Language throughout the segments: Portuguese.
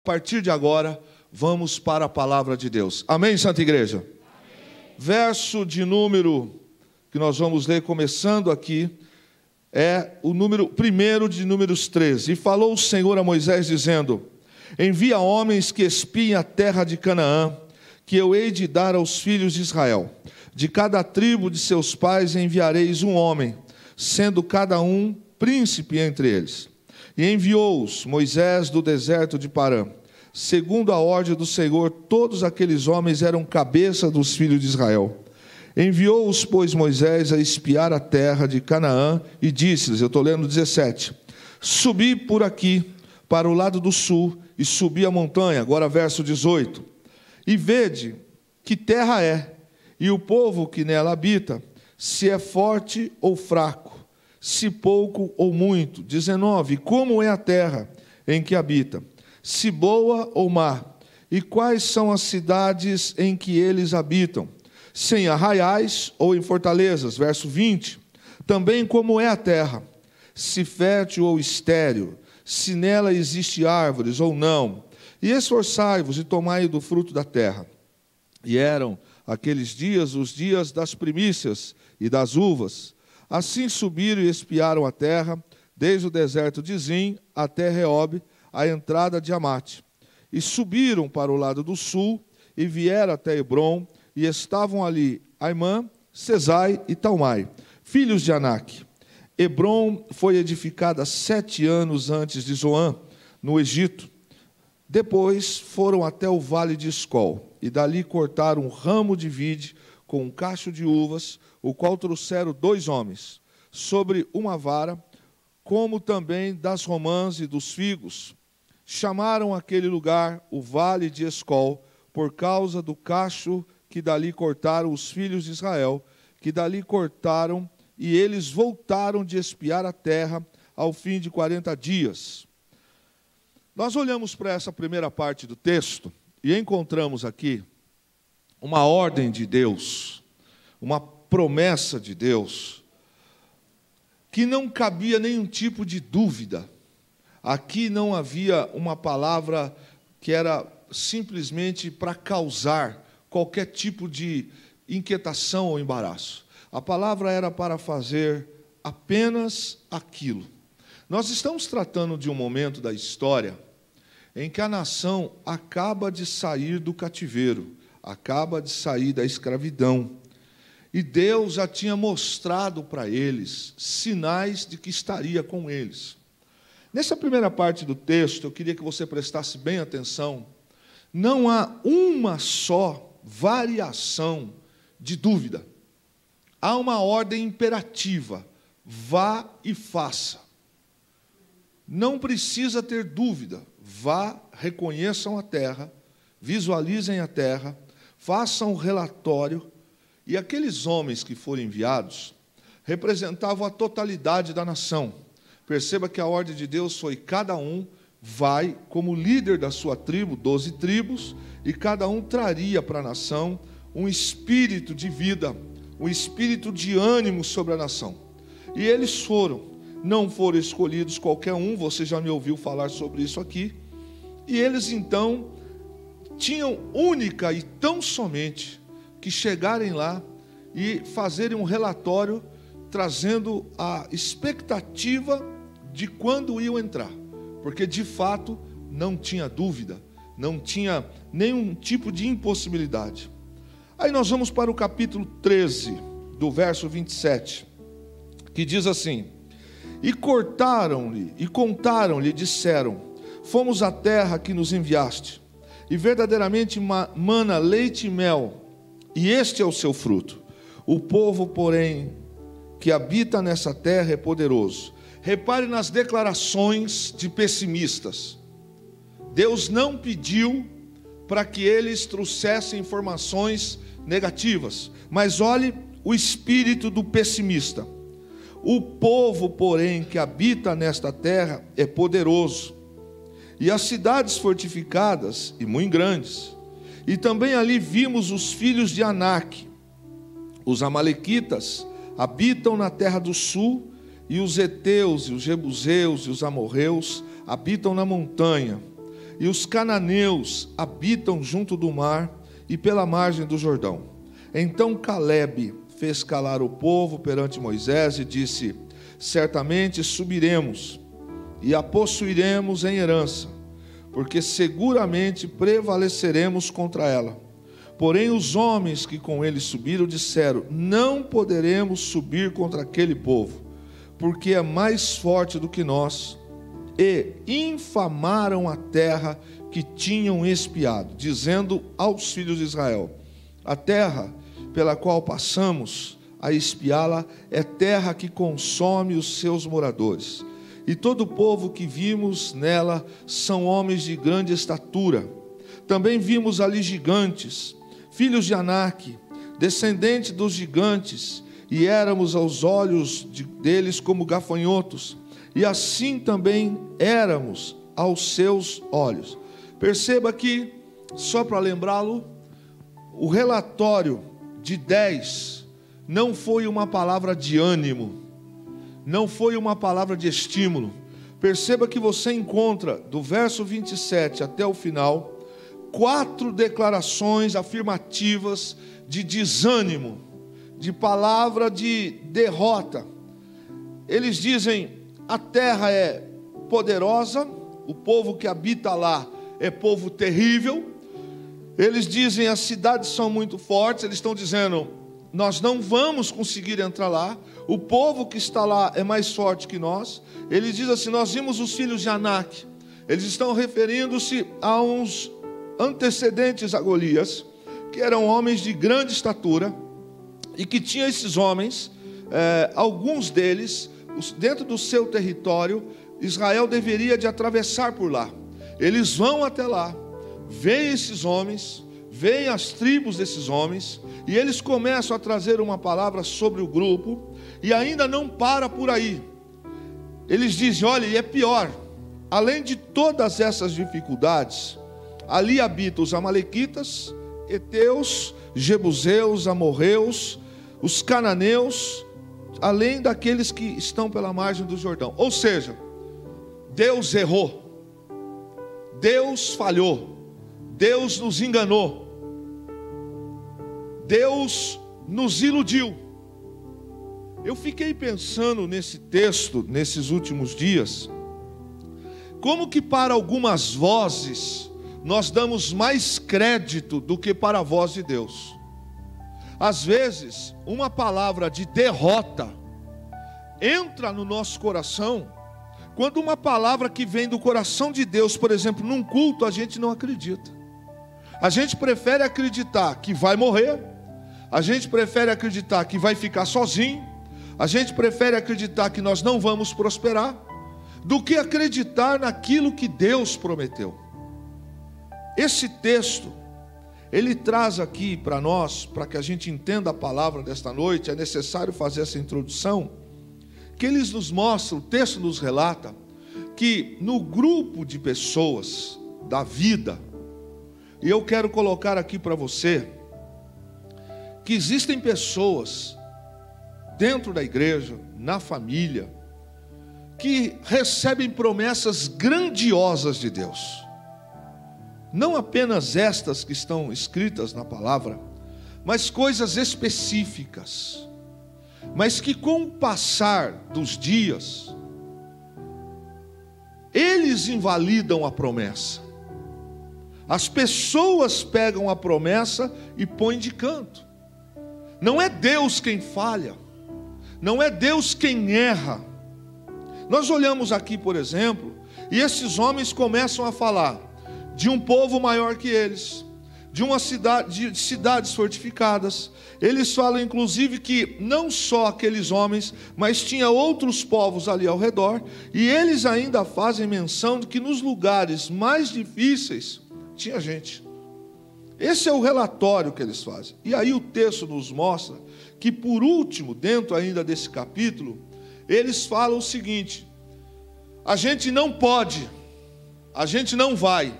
partir de agora, vamos para a palavra de Deus. Amém, Santa Igreja? Amém. Verso de número que nós vamos ler começando aqui, é o número 1 de Números 13. E falou o Senhor a Moisés, dizendo: envia homens que espiem a terra de Canaã, que eu hei de dar aos filhos de Israel. De cada tribo de seus pais enviareis um homem, sendo cada um príncipe entre eles. E enviou-os Moisés do deserto de Parã. Segundo a ordem do Senhor, todos aqueles homens eram cabeça dos filhos de Israel. Enviou-os, pois, Moisés a espiar a terra de Canaã e disse-lhes, eu estou lendo 17, subi por aqui, para o lado do sul, e subi a montanha, agora verso 18, e vede que terra é, e o povo que nela habita, se é forte ou fraco, se pouco ou muito. 19, como é a terra em que habita, se boa ou má, e quais são as cidades em que eles habitam, se em arraiais ou em fortalezas. Verso 20, também como é a terra, se fértil ou estéril, se nela existe árvores ou não, e esforçai-vos e tomai do fruto da terra. E eram aqueles dias os dias das primícias e das uvas. Assim subiram e espiaram a terra, desde o deserto de Zim até Reob, a entrada de Amate. E subiram para o lado do sul, e vieram até Hebrom, e estavam ali Aimã, Sesai e Talmai, filhos de Anak. Hebrom foi edificada 7 anos antes de Zoã, no Egito. Depois foram até o vale de Escol, e dali cortaram um ramo de vide com um cacho de uvas, o qual trouxeram 2 homens, sobre uma vara, como também das romãs e dos figos. Chamaram aquele lugar o vale de Escol, por causa do cacho que dali cortaram os filhos de Israel, que dali cortaram, e eles voltaram de espiar a terra ao fim de 40 dias. Nós olhamos para essa primeira parte do texto e encontramos aqui uma ordem de Deus, uma promessa de Deus, que não cabia nenhum tipo de dúvida. Aqui não havia uma palavra que era simplesmente para causar qualquer tipo de inquietação ou embaraço. A palavra era para fazer apenas aquilo. Nós estamos tratando de um momento da história em que a nação acaba de sair do cativeiro, acaba de sair da escravidão. E Deus já tinha mostrado para eles sinais de que estaria com eles. Nessa primeira parte do texto, eu queria que você prestasse bem atenção. Não há uma só variação de dúvida. Há uma ordem imperativa: vá e faça. Não precisa ter dúvida. Vá, reconheçam a terra, visualizem a terra, façam um relatório. E aqueles homens que foram enviados representavam a totalidade da nação. Perceba que a ordem de Deus foi: cada um vai como líder da sua tribo, 12 tribos, e cada um traria para a nação um espírito de vida, um espírito de ânimo sobre a nação. E eles não foram escolhidos qualquer um, você já me ouviu falar sobre isso aqui, e eles então tinham única e tão somente que chegarem lá e fazerem um relatório trazendo a expectativa de quando iam entrar, porque de fato não tinha dúvida, não tinha nenhum tipo de impossibilidade. Aí nós vamos para o capítulo 13, do verso 27, que diz assim: e cortaram-lhe, e contaram-lhe, disseram: fomos à terra que nos enviaste, e verdadeiramente mana leite e mel, e este é o seu fruto. O povo, porém, que habita nessa terra é poderoso. Repare nas declarações de pessimistas. Deus não pediu para que eles trouxessem informações negativas, mas olhe o espírito do pessimista. O povo, porém, que habita nesta terra é poderoso, e as cidades fortificadas e muito grandes. E também ali vimos os filhos de Anak. Os amalequitas habitam na terra do sul, e os heteus, e os jebuseus, e os amorreus habitam na montanha. e os cananeus habitam junto do mar e pela margem do Jordão. Então Calebe fez calar o povo perante Moisés e disse: certamente subiremos e a possuiremos em herança, porque seguramente prevaleceremos contra ela. Porém os homens que com ele subiram disseram: não poderemos subir contra aquele povo, porque é mais forte do que nós. E infamaram a terra que tinham espiado, dizendo aos filhos de Israel: a terra pela qual passamos a espiá-la é terra que consome os seus moradores. E todo o povo que vimos nela são homens de grande estatura. Também vimos ali gigantes, filhos de Anak, descendentes dos gigantes, e éramos aos olhos deles como gafanhotos, e assim também éramos aos seus olhos. Perceba que, só para lembrá-lo, o relatório de 10 não foi uma palavra de ânimo, não foi uma palavra de estímulo. Perceba que você encontra, do verso 27 até o final, 4 declarações afirmativas de desânimo, de palavra de derrota. Eles dizem: a terra é poderosa, o povo que habita lá é povo terrível. Eles dizem: as cidades são muito fortes. Eles estão dizendo: nós não vamos conseguir entrar lá, o povo que está lá é mais forte que nós. Eles dizem assim: nós vimos os filhos de Anak. Eles estão referindo-se a uns antecedentes a Golias, que eram homens de grande estatura, e que tinham esses homens, alguns deles, dentro do seu território, Israel deveria de atravessar por lá. Eles vão até lá, veem esses homens, veem as tribos desses homens, e eles começam a trazer uma palavra sobre o grupo, e ainda não para por aí. Eles dizem: olha, e é pior, além de todas essas dificuldades, ali habitam os amalequitas, heteus, jebuseus, amorreus, os cananeus, além daqueles que estão pela margem do Jordão. Ou seja, Deus errou, Deus falhou, Deus nos enganou, Deus nos iludiu. Eu fiquei pensando nesse texto, nesses últimos dias, como que para algumas vozes nós damos mais crédito do que para a voz de Deus. Às vezes, uma palavra de derrota entra no nosso coração, quando uma palavra que vem do coração de Deus, por exemplo, num culto, a gente não acredita. A gente prefere acreditar que vai morrer, a gente prefere acreditar que vai ficar sozinho, a gente prefere acreditar que nós não vamos prosperar, do que acreditar naquilo que Deus prometeu. Esse texto, ele traz aqui para nós, para que a gente entenda a palavra desta noite, é necessário fazer essa introdução, que eles nos mostram, o texto nos relata, que no grupo de pessoas da vida, e eu quero colocar aqui para você, que existem pessoas dentro da igreja, na família, que recebem promessas grandiosas de Deus. Não apenas estas que estão escritas na palavra, mas coisas específicas, mas que com o passar dos dias, eles invalidam a promessa. As pessoas pegam a promessa e põem de canto. Não é Deus quem falha, não é Deus quem erra. Nós olhamos aqui, por exemplo, e esses homens começam a falar de um povo maior que eles, de uma cidade, de cidades fortificadas. Eles falam inclusive que não só aqueles homens, mas tinha outros povos ali ao redor, e eles ainda fazem menção de que nos lugares mais difíceis tinha gente. Esse é o relatório que eles fazem. E aí o texto nos mostra que, por último, dentro ainda desse capítulo, eles falam o seguinte: a gente não pode, a gente não vai.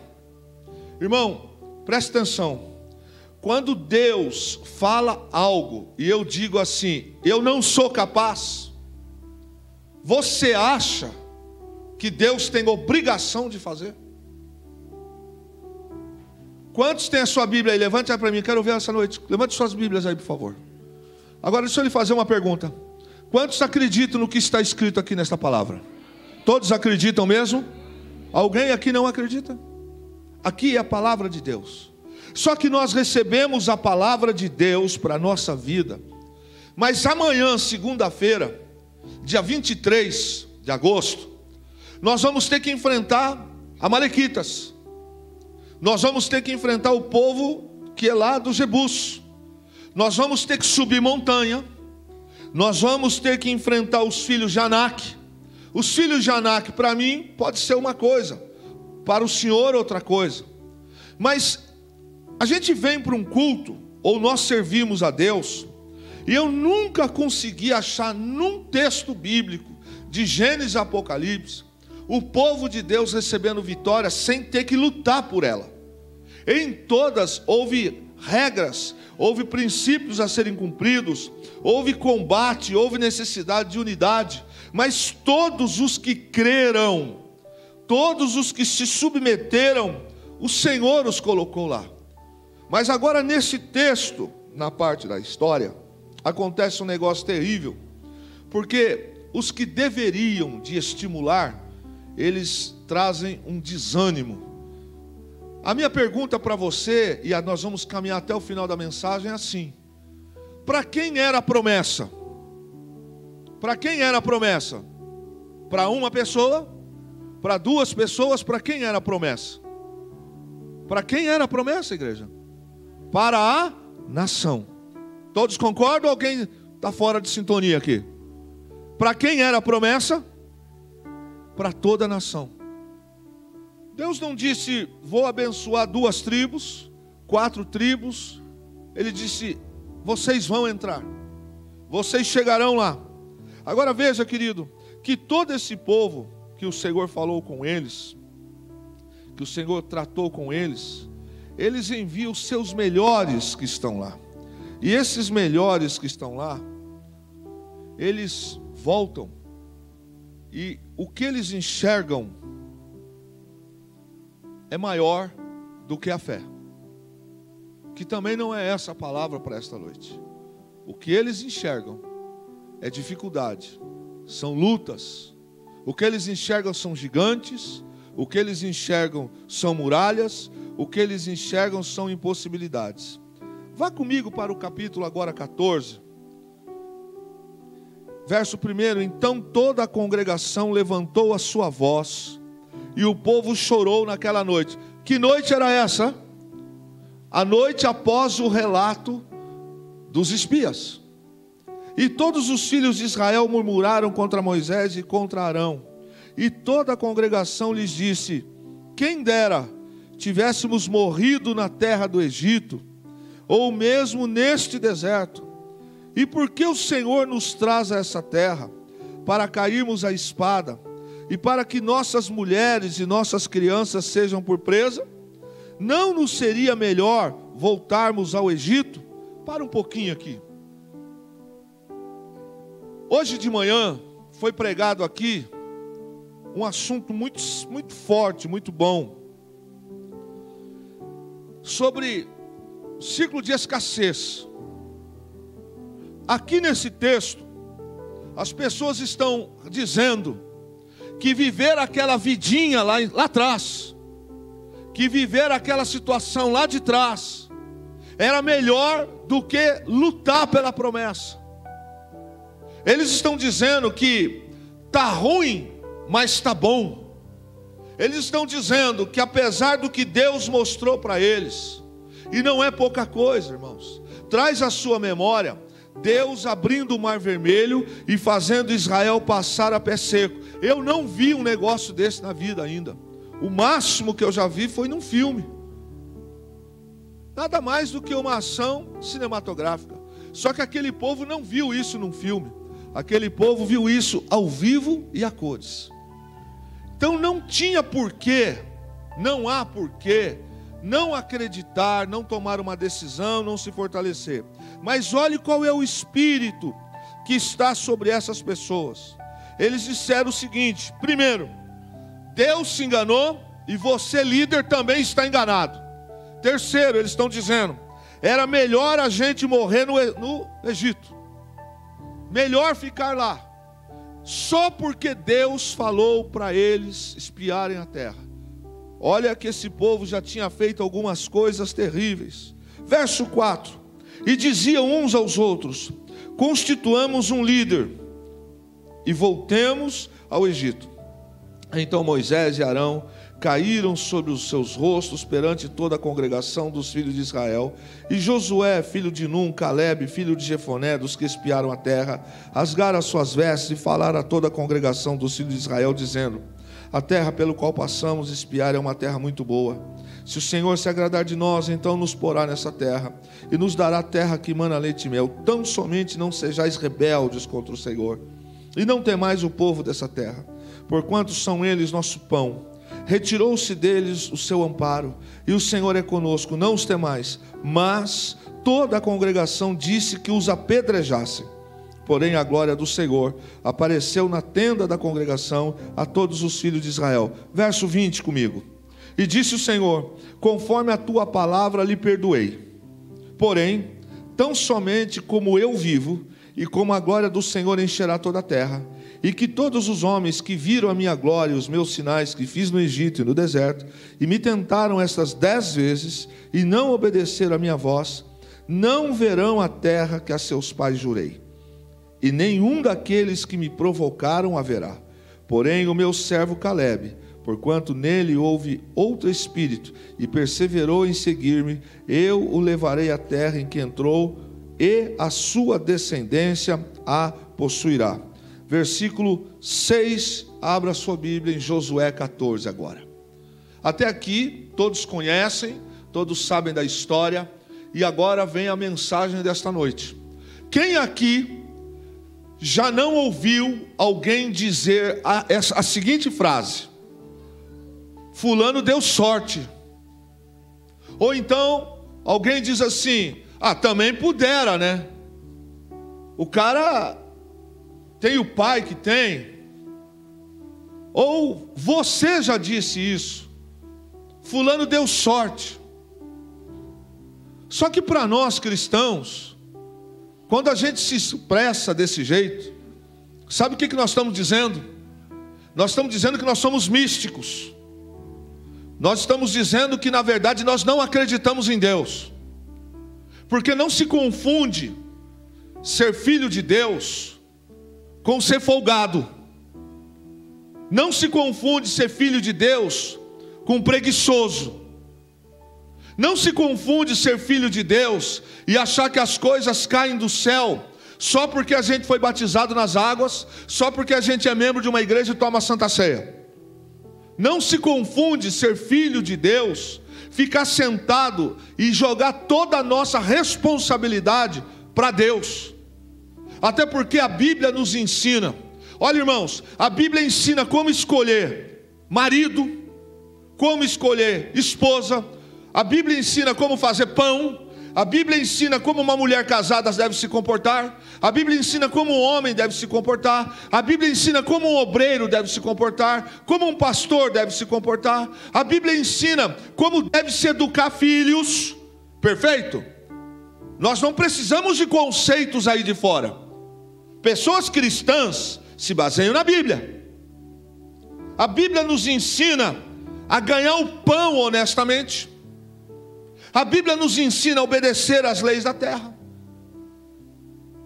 Irmão, preste atenção. Quando Deus fala algo e eu digo assim: eu não sou capaz, você acha que Deus tem obrigação de fazer? Quantos têm a sua Bíblia aí? Levante aí para mim, quero ver essa noite. Levante suas Bíblias aí, por favor. Agora deixa eu lhe fazer uma pergunta. Quantos acreditam no que está escrito aqui nesta palavra? Todos acreditam mesmo? Alguém aqui não acredita? Aqui é a palavra de Deus. Só que nós recebemos a palavra de Deus para a nossa vida. Mas amanhã, segunda-feira, dia 23 de agosto, nós vamos ter que enfrentar amalequitas. Nós vamos ter que enfrentar o povo que é lá do Jebus. Nós vamos ter que subir montanha. Nós vamos ter que enfrentar os filhos de Anak. Os filhos de Anak, para mim, pode ser uma coisa, para o Senhor outra coisa. Mas a gente vem para um culto, ou nós servimos a Deus, e eu nunca consegui achar num texto bíblico, de Gênesis a Apocalipse, o povo de Deus recebendo vitória sem ter que lutar por ela. Em todas houve regras, houve princípios a serem cumpridos, houve combate, houve necessidade de unidade, mas todos os que creram, todos os que se submeteram, o Senhor os colocou lá. Mas agora nesse texto, na parte da história, acontece um negócio terrível, porque os que deveriam de estimular, eles trazem um desânimo. A minha pergunta para você, e nós vamos caminhar até o final da mensagem, é assim: para quem era a promessa? Para quem era a promessa? Para uma pessoa? Para duas pessoas? Para quem era a promessa? Para quem era a promessa, igreja? Para a nação. Todos concordam ou alguém está fora de sintonia aqui? Para quem era a promessa? Para toda a nação. Deus não disse, vou abençoar 2 tribos, 4 tribos. Ele disse, vocês vão entrar, vocês chegarão lá. Agora veja, querido, que todo esse povo que o Senhor falou com eles, que o Senhor tratou com eles, eles enviam os seus melhores que estão lá. E esses melhores que estão lá, eles voltam, e o que eles enxergam é maior do que a fé. Que também não é essa a palavra para esta noite. O que eles enxergam é dificuldade, são lutas. O que eles enxergam são gigantes, o que eles enxergam são muralhas, o que eles enxergam são impossibilidades. Vá comigo para o capítulo agora 14. Verso 1: Então toda a congregação levantou a sua voz, e o povo chorou naquela noite. Que noite era essa? A noite após o relato dos espias. E todos os filhos de Israel murmuraram contra Moisés e contra Arão. E toda a congregação lhes disse: quem dera tivéssemos morrido na terra do Egito, ou mesmo neste deserto. E por que o Senhor nos traz a essa terra? Para cairmos à espada, e para que nossas mulheres e nossas crianças sejam por presa? Não nos seria melhor voltarmos ao Egito? Para um pouquinho aqui. Hoje de manhã foi pregado aqui um assunto muito forte, muito bom, sobre ciclo de escassez. Aqui nesse texto, as pessoas estão dizendo que viver aquela vidinha lá atrás, que viver aquela situação lá de trás, era melhor do que lutar pela promessa. Eles estão dizendo que está ruim, mas está bom. Eles estão dizendo que apesar do que Deus mostrou para eles, e não é pouca coisa, irmãos, traz à sua memória Deus abrindo o Mar Vermelho e fazendo Israel passar a pé seco. Eu não vi um negócio desse na vida ainda. O máximo que eu já vi foi num filme. Nada mais do que uma ação cinematográfica. Só que aquele povo não viu isso num filme. Aquele povo viu isso ao vivo e a cores. Então não tinha porquê, não há porquê não acreditar, não tomar uma decisão, não se fortalecer. Mas olhe qual é o espírito que está sobre essas pessoas. Eles disseram o seguinte: primeiro, Deus se enganou e você, líder, também está enganado. Terceiro, eles estão dizendo, era melhor a gente morrer no Egito. Melhor ficar lá. Só porque Deus falou para eles espiarem a terra. Olha que esse povo já tinha feito algumas coisas terríveis. Verso 4. E diziam uns aos outros: constituamos um líder e voltemos ao Egito. Então Moisés e Arão caíram sobre os seus rostos perante toda a congregação dos filhos de Israel. E Josué, filho de Num, Calebe, filho de Jefoné, dos que espiaram a terra, rasgaram as suas vestes e falaram a toda a congregação dos filhos de Israel, dizendo: a terra pelo qual passamos espiar é uma terra muito boa. Se o Senhor se agradar de nós, então nos porá nessa terra, e nos dará terra que mana leite e mel. Tão somente não sejais rebeldes contra o Senhor, e não temais o povo dessa terra, porquanto são eles nosso pão. Retirou-se deles o seu amparo, e o Senhor é conosco, não os temais. Mas toda a congregação disse que os apedrejassem. Porém a glória do Senhor apareceu na tenda da congregação a todos os filhos de Israel. Verso 20 comigo. E disse o Senhor: conforme a tua palavra lhe perdoei. Porém, tão somente como eu vivo, e como a glória do Senhor encherá toda a terra, e que todos os homens que viram a minha glória e os meus sinais que fiz no Egito e no deserto, e me tentaram estas 10 vezes, e não obedeceram a minha voz, não verão a terra que a seus pais jurei. E nenhum daqueles que me provocaram haverá. Porém o meu servo Calebe, porquanto nele houve outro espírito, e perseverou em seguir-me, eu o levarei à terra em que entrou, e a sua descendência a possuirá. Versículo 6, abra sua Bíblia em Josué 14 agora. Até aqui, todos conhecem, todos sabem da história, e agora vem a mensagem desta noite. Quem aqui já não ouviu alguém dizer a seguinte frase: fulano deu sorte? Ou então, alguém diz assim: também pudera, né? O cara tem o pai que tem. Ou você já disse isso: fulano deu sorte. Só que para nós cristãos, quando a gente se expressa desse jeito, sabe o que nós estamos dizendo? Nós estamos dizendo que nós somos místicos. Nós estamos dizendo que na verdade nós não acreditamos em Deus. Porque não se confunde ser filho de Deus com ser folgado. Não se confunde ser filho de Deus com preguiçoso. Não se confunde ser filho de Deus e achar que as coisas caem do céu só porque a gente foi batizado nas águas, só porque a gente é membro de uma igreja e toma a Santa Ceia. Não se confunde ser filho de Deus, ficar sentado e jogar toda a nossa responsabilidade para Deus. Até porque a Bíblia nos ensina. Olha, irmãos, a Bíblia ensina como escolher marido, como escolher esposa. A Bíblia ensina como fazer pão. A Bíblia ensina como uma mulher casada deve se comportar. A Bíblia ensina como um homem deve se comportar. A Bíblia ensina como um obreiro deve se comportar, como um pastor deve se comportar. A Bíblia ensina como deve se educar filhos. Perfeito? Nós não precisamos de conceitos aí de fora. Pessoas cristãs se baseiam na Bíblia. A Bíblia nos ensina a ganhar o pão honestamente. A Bíblia nos ensina a obedecer às leis da terra.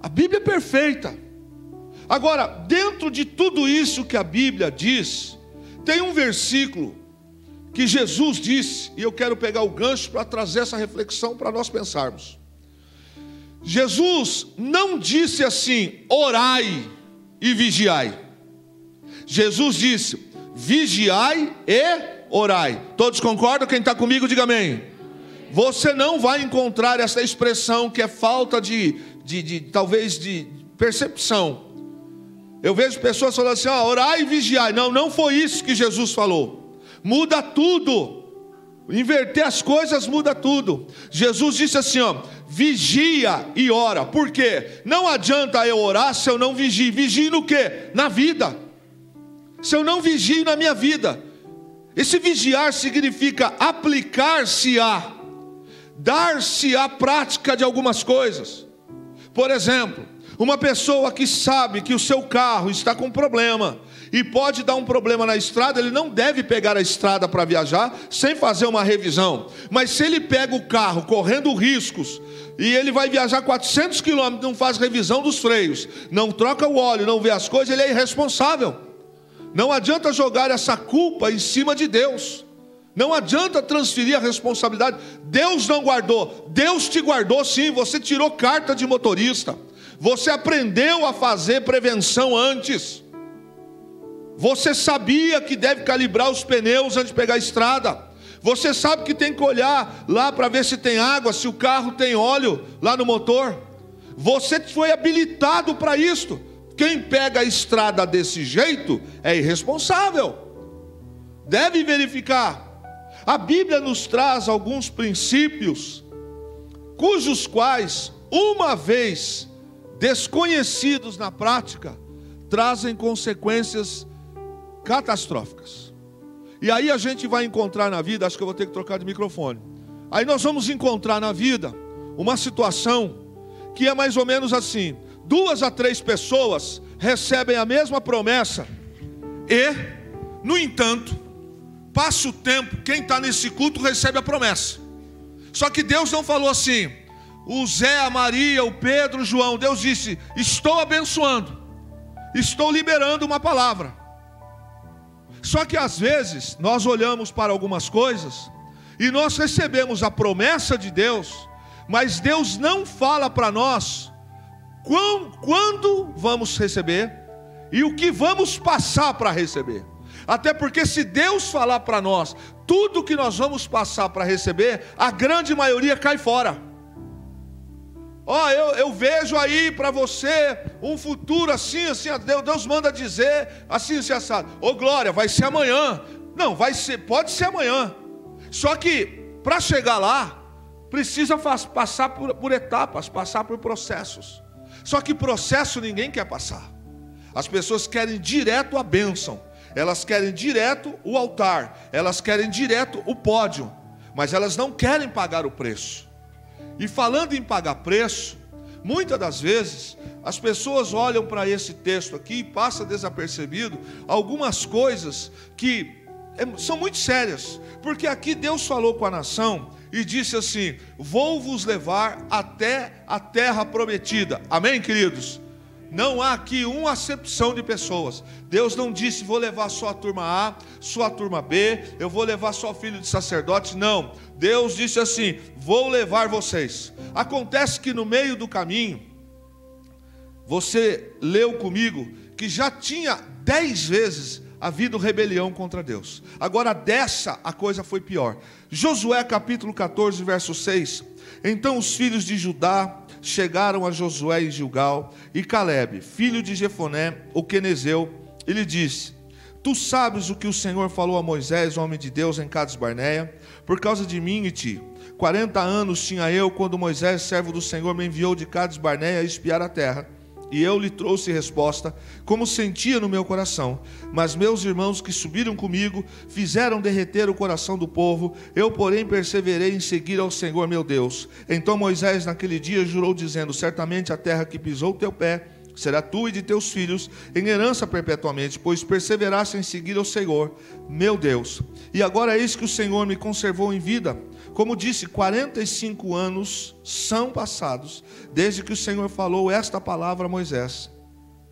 A Bíblia é perfeita. Agora, dentro de tudo isso que a Bíblia diz, tem um versículo que Jesus disse, e eu quero pegar o gancho para trazer essa reflexão para nós pensarmos. Jesus não disse assim: orai e vigiai. Jesus disse: vigiai e orai. Todos concordam? Quem está comigo, diga amém. Você não vai encontrar essa expressão que é falta talvez de percepção. Eu vejo pessoas falando assim: orai e vigiai. Não foi isso que Jesus falou. Muda tudo. Inverter as coisas muda tudo. Jesus disse assim: vigia e ora. Por quê? Não adianta eu orar se eu não vigio. Vigie no quê? Na vida. Se eu não vigio na minha vida. Esse vigiar significa aplicar-se a dar-se à prática de algumas coisas. Por exemplo, uma pessoa que sabe que o seu carro está com problema e pode dar um problema na estrada, ele não deve pegar a estrada para viajar sem fazer uma revisão. Mas se ele pega o carro correndo riscos e ele vai viajar 400 quilômetros, não faz revisão dos freios, não troca o óleo, não vê as coisas, ele é irresponsável. Não adianta jogar essa culpa em cima de Deus. Não adianta transferir a responsabilidade. Deus não guardou. Deus te guardou sim. Você tirou carta de motorista. Você aprendeu a fazer prevenção antes. Você sabia que deve calibrar os pneus antes de pegar a estrada. Você sabe que tem que olhar lá para ver se tem água, se o carro tem óleo lá no motor. Você foi habilitado para isto. Quem pega a estrada desse jeito é irresponsável. Deve verificar. A Bíblia nos traz alguns princípios, cujos quais, uma vez desconhecidos na prática, trazem consequências catastróficas. E aí a gente vai encontrar na vida, acho que eu vou ter que trocar de microfone. Aí nós vamos encontrar na vida uma situação que é mais ou menos assim: 2 a 3 pessoas recebem a mesma promessa e, no entanto, passa o tempo, quem está nesse culto recebe a promessa. Só que Deus não falou assim: o Zé, a Maria, o Pedro, o João. Deus disse: estou abençoando, estou liberando uma palavra. Só que às vezes nós olhamos para algumas coisas e nós recebemos a promessa de Deus, mas Deus não fala para nós quando vamos receber e o que vamos passar para receber. Até porque se Deus falar para nós tudo que nós vamos passar para receber, a grande maioria cai fora. Eu vejo aí para você um futuro assim, assim, Deus manda dizer assim, assim, assado. Glória, vai ser amanhã. Não, pode ser amanhã. Só que para chegar lá, precisa passar por etapas, passar por processos. Só que processo ninguém quer passar. As pessoas querem direto a bênção. Elas querem direto o altar, elas querem direto o pódio, mas elas não querem pagar o preço. E falando em pagar preço, muitas das vezes as pessoas olham para esse texto aqui e passa desapercebido algumas coisas que são muito sérias, porque aqui Deus falou com a nação e disse assim: vou vos levar até a terra prometida. Amém, queridos? Não há aqui uma acepção de pessoas. Deus não disse: vou levar só a turma A, só a turma B, eu vou levar só o filho de sacerdote. Não, Deus disse assim: vou levar vocês. Acontece que no meio do caminho, você leu comigo que já tinha 10 vezes havido rebelião contra Deus. Agora dessa a coisa foi pior. Josué capítulo 14 verso 6. Então os filhos de Judá chegaram a Josué em Gilgal, e Calebe, filho de Jefoné, o quenezeu, e lhe disse: tu sabes o que o Senhor falou a Moisés, homem de Deus, em Cades Barneia, por causa de mim e ti. 40 anos tinha eu quando Moisés, servo do Senhor, me enviou de Cades Barneia a espiar a terra. E eu lhe trouxe resposta, como sentia no meu coração. Mas meus irmãos que subiram comigo fizeram derreter o coração do povo. Eu, porém, perseverei em seguir ao Senhor meu Deus. Então Moisés naquele dia jurou, dizendo: certamente a terra que pisou o teu pé será tua e de teus filhos em herança perpetuamente, pois perseveraste em seguir ao Senhor meu Deus. E agora eis que o Senhor me conservou em vida. Como disse, 45 anos são passados desde que o Senhor falou esta palavra a Moisés,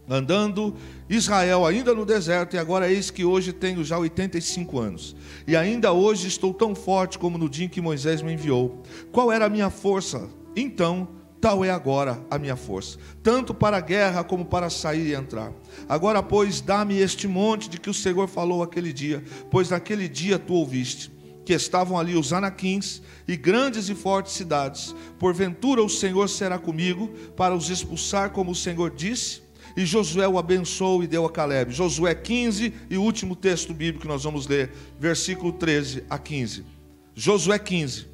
andando Israel ainda no deserto, e agora eis que hoje tenho já 85 anos, e ainda hoje estou tão forte como no dia em que Moisés me enviou. Qual era a minha força? Então, tal é agora a minha força, tanto para a guerra como para sair e entrar. Agora, pois, dá-me este monte de que o Senhor falou aquele dia, pois naquele dia tu ouviste que estavam ali os anaquins e grandes e fortes cidades. Porventura o Senhor será comigo para os expulsar, como o Senhor disse? E Josué o abençoou e deu a Calebe. Josué 15, e o último texto bíblico que nós vamos ler, versículo 13 a 15. Josué 15.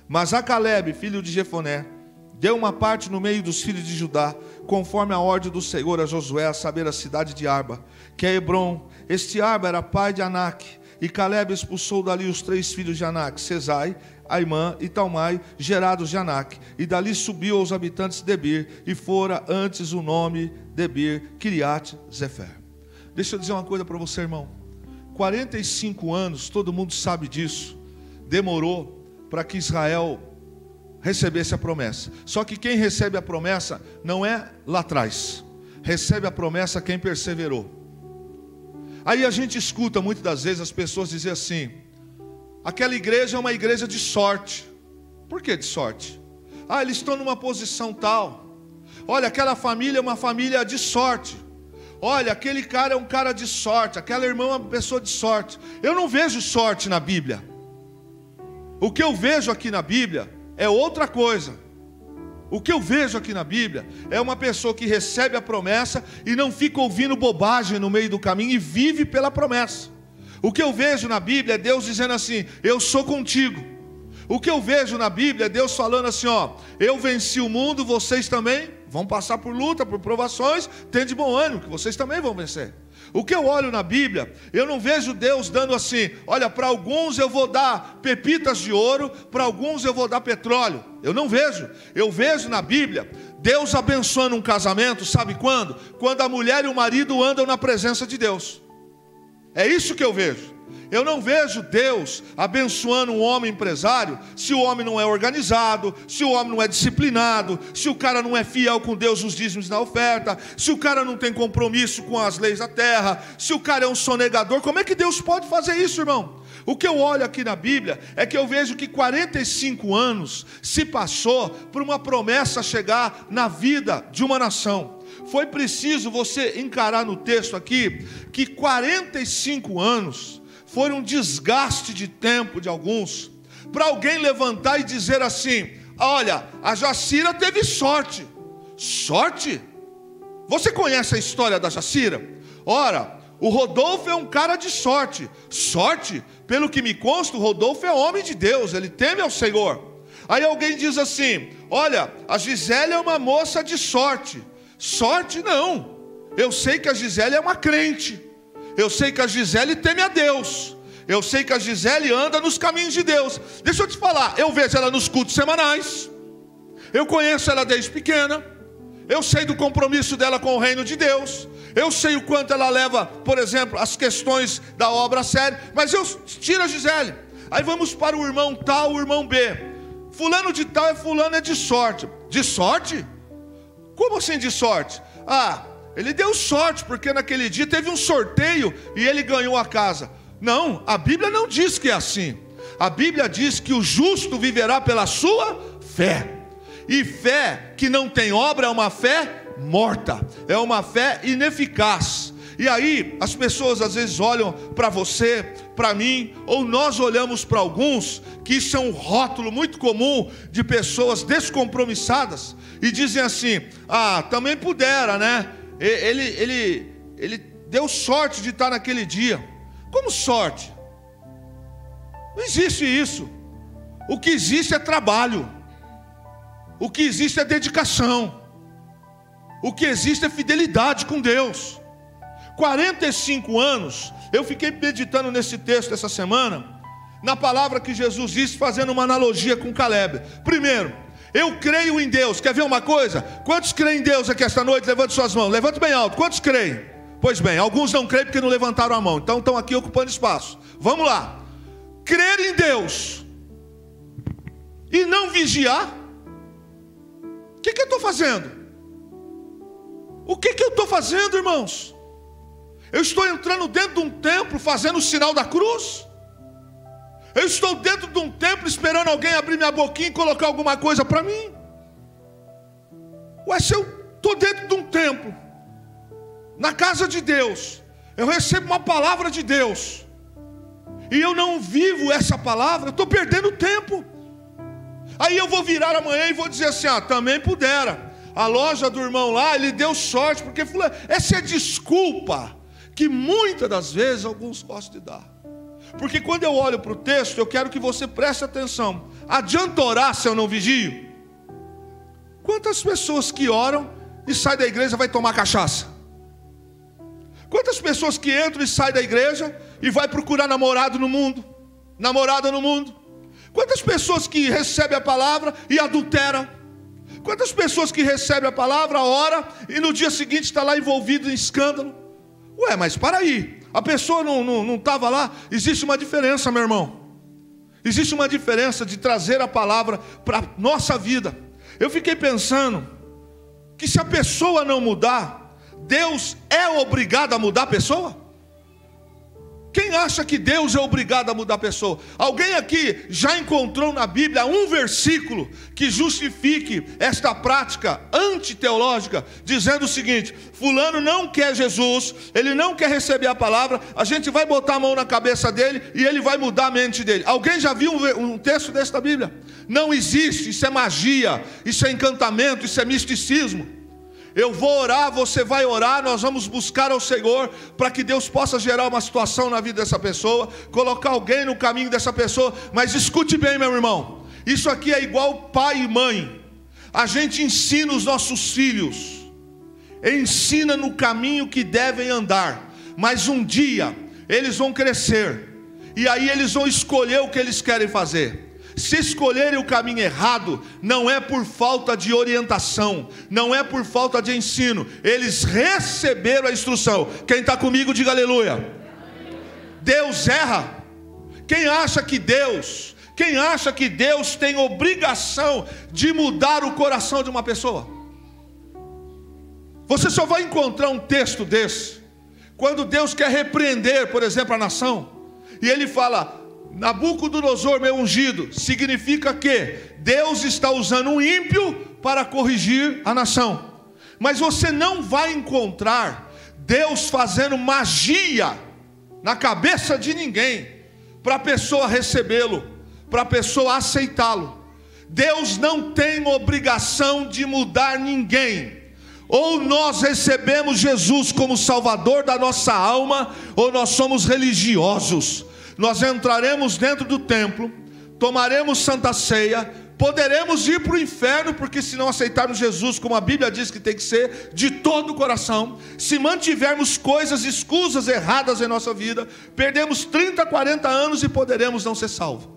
Mas a Calebe, filho de Jefoné, deu uma parte no meio dos filhos de Judá, conforme a ordem do Senhor a Josué, a saber, a cidade de Arba, que é Hebrom. Este Arba era pai de Anaque. E Calebe expulsou dali os 3 filhos de Anaque, Sesai, Aimã e Talmai, gerados de Anak. E dali subiu aos habitantes de Debir, e fora antes o nome Debir, Kiriat Zefer. Deixa eu dizer uma coisa para você, irmão. 45 anos, todo mundo sabe disso, demorou para que Israel recebesse a promessa. Só que quem recebe a promessa não é lá atrás, recebe a promessa quem perseverou. Aí a gente escuta muitas das vezes as pessoas dizer assim: aquela igreja é uma igreja de sorte. Por que de sorte? Eles estão numa posição tal. Olha, aquela família é uma família de sorte. Olha, aquele cara é um cara de sorte, aquela irmã é uma pessoa de sorte. Eu não vejo sorte na Bíblia. O que eu vejo aqui na Bíblia é outra coisa. O que eu vejo aqui na Bíblia é uma pessoa que recebe a promessa e não fica ouvindo bobagem no meio do caminho e vive pela promessa. O que eu vejo na Bíblia é Deus dizendo assim: eu sou contigo. O que eu vejo na Bíblia é Deus falando assim: eu venci o mundo, vocês também vão passar por luta, por provações, tem de bom ânimo, que vocês também vão vencer. O que eu olho na Bíblia, eu não vejo Deus dando assim: olha, para alguns eu vou dar pepitas de ouro, para alguns eu vou dar petróleo. Eu não vejo. Eu vejo na Bíblia Deus abençoando um casamento, sabe quando? Quando a mulher e o marido andam na presença de Deus. É isso que eu vejo. Eu não vejo Deus abençoando um homem empresário se o homem não é organizado, se o homem não é disciplinado, se o cara não é fiel com Deus nos dízimos e na oferta, se o cara não tem compromisso com as leis da terra, se o cara é um sonegador. Como é que Deus pode fazer isso, irmão? O que eu olho aqui na Bíblia é que eu vejo que 45 anos se passou por uma promessa chegar na vida de uma nação. Foi preciso você encarar no texto aqui que 45 anos foi um desgaste de tempo de alguns, para alguém levantar e dizer assim: olha, a Jacira teve sorte. Sorte? Você conhece a história da Jacira? Ora, o Rodolfo é um cara de sorte. Sorte? Pelo que me consta, o Rodolfo é homem de Deus, ele teme ao Senhor. Aí alguém diz assim: olha, a Gisele é uma moça de sorte. Sorte não. Eu sei que a Gisele é uma crente. Eu sei que a Gisele teme a Deus. Eu sei que a Gisele anda nos caminhos de Deus. Deixa eu te falar, eu vejo ela nos cultos semanais. Eu conheço ela desde pequena. Eu sei do compromisso dela com o reino de Deus. Eu sei o quanto ela leva, por exemplo, as questões da obra a sério. Mas eu tiro a Gisele. Aí vamos para o irmão tal, o irmão B. Fulano de tal fulano é de sorte. De sorte? Como assim de sorte? Ele deu sorte porque naquele dia teve um sorteio e ele ganhou a casa. Não, a Bíblia não diz que é assim. A Bíblia diz que o justo viverá pela sua fé. E fé que não tem obra é uma fé morta, é uma fé ineficaz. E aí as pessoas às vezes olham para você, para mim, ou nós olhamos para alguns, que isso é um rótulo muito comum de pessoas descompromissadas, e dizem assim: também pudera, né? Ele deu sorte de estar naquele dia. Como sorte? Não existe isso. O que existe é trabalho. O que existe é dedicação. O que existe é fidelidade com Deus. 45 anos, eu fiquei meditando nesse texto essa semana, na palavra que Jesus disse, fazendo uma analogia com Caleb. Primeiro, eu creio em Deus. Quer ver uma coisa? Quantos creem em Deus aqui esta noite? Levante suas mãos, levante bem alto. Quantos creem? Pois bem, alguns não creem porque não levantaram a mão, então estão aqui ocupando espaço. Vamos lá. Crer em Deus e não vigiar, o que eu estou fazendo? O que eu estou fazendo, irmãos? Eu estou entrando dentro de um templo fazendo o sinal da cruz? Eu estou dentro de um templo esperando alguém abrir minha boquinha e colocar alguma coisa para mim? Se eu estou dentro de um templo, na casa de Deus, eu recebo uma palavra de Deus, e eu não vivo essa palavra, eu estou perdendo tempo. Aí eu vou virar amanhã e vou dizer assim: também pudera. A loja do irmão lá, ele deu sorte, porque fulano. Essa é a desculpa que muitas das vezes alguns gostam de dar. Porque quando eu olho para o texto, eu quero que você preste atenção. Adianta orar se eu não vigio? Quantas pessoas que oram e saem da igreja vai tomar cachaça? Quantas pessoas que entram e saem da igreja e vai procurar namorado no mundo? Namorada no mundo? Quantas pessoas que recebem a palavra e adulteram? Quantas pessoas que recebem a palavra, ora, e no dia seguinte está lá envolvido em escândalo? Ué, mas para aí, a pessoa não estava lá? Existe uma diferença, meu irmão. Existe uma diferença de trazer a palavra para a nossa vida. Eu fiquei pensando que se a pessoa não mudar, Deus é obrigado a mudar a pessoa? Quem acha que Deus é obrigado a mudar a pessoa? Alguém aqui já encontrou na Bíblia um versículo que justifique esta prática antiteológica, dizendo o seguinte: fulano não quer Jesus, ele não quer receber a palavra, a gente vai botar a mão na cabeça dele e ele vai mudar a mente dele. Alguém já viu um texto desse da Bíblia? Não existe, isso é magia, isso é encantamento, isso é misticismo. Eu vou orar, você vai orar, nós vamos buscar ao Senhor para que Deus possa gerar uma situação na vida dessa pessoa, colocar alguém no caminho dessa pessoa. Mas escute bem, meu irmão, isso aqui é igual pai e mãe. A gente ensina os nossos filhos, ensina no caminho que devem andar, mas um dia eles vão crescer, e aí eles vão escolher o que eles querem fazer. Se escolherem o caminho errado, não é por falta de orientação, não é por falta de ensino, eles receberam a instrução. Quem está comigo, diga aleluia. Deus erra. Quem acha que Deus tem obrigação de mudar o coração de uma pessoa? Você só vai encontrar um texto desse quando Deus quer repreender, por exemplo, a nação, e ele fala: Nabucodonosor, meu ungido. Significa que Deus está usando um ímpio para corrigir a nação. Mas você não vai encontrar Deus fazendo magia na cabeça de ninguém para a pessoa recebê-lo, para a pessoa aceitá-lo. Deus não tem obrigação de mudar ninguém. Ou nós recebemos Jesus como Salvador da nossa alma, ou nós somos religiosos. Nós entraremos dentro do templo, tomaremos santa ceia, poderemos ir para o inferno, porque se não aceitarmos Jesus, como a Bíblia diz que tem que ser, de todo o coração, se mantivermos coisas escusas, erradas em nossa vida, perdemos 30, 40 anos e poderemos não ser salvos.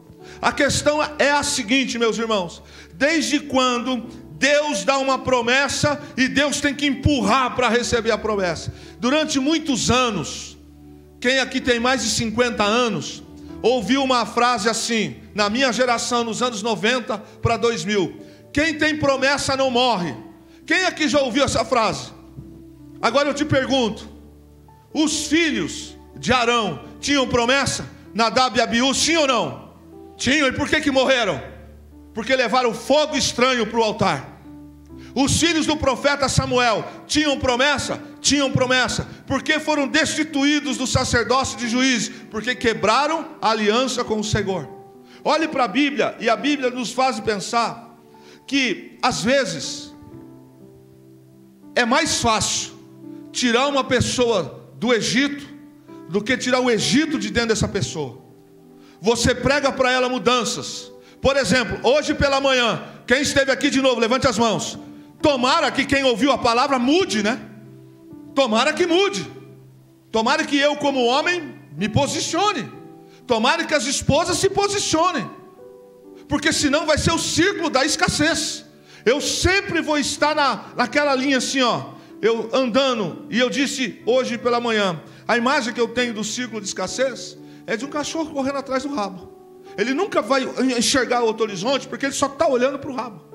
A questão é a seguinte, meus irmãos: desde quando Deus dá uma promessa e Deus tem que empurrar para receber a promessa? Durante muitos anos, quem aqui tem mais de 50 anos, ouviu uma frase assim, na minha geração, nos anos 90 para 2000: quem tem promessa não morre. Quem aqui já ouviu essa frase? Agora eu te pergunto: os filhos de Arão tinham promessa? Nadab e Abiú, sim ou não? Tinham. E por que morreram? Porque levaram fogo estranho para o altar. Os filhos do profeta Samuel tinham promessa? Tinham promessa. Por que foram destituídos do sacerdócio de juízes? Porque quebraram a aliança com o Senhor. Olhe para a Bíblia, e a Bíblia nos faz pensar que às vezes é mais fácil tirar uma pessoa do Egito do que tirar o Egito de dentro dessa pessoa. Você prega para ela mudanças. Por exemplo, hoje pela manhã, quem esteve aqui de novo, levante as mãos. Tomara que quem ouviu a palavra mude, né? Tomara que mude. Tomara que eu, como homem, me posicione. Tomara que as esposas se posicionem. Porque senão vai ser o círculo da escassez. Eu sempre vou estar naquela linha assim, ó. Eu andando, e eu disse hoje pela manhã, a imagem que eu tenho do círculo de escassez é de um cachorro correndo atrás do rabo. Ele nunca vai enxergar o outro horizonte, porque ele só está olhando para o rabo.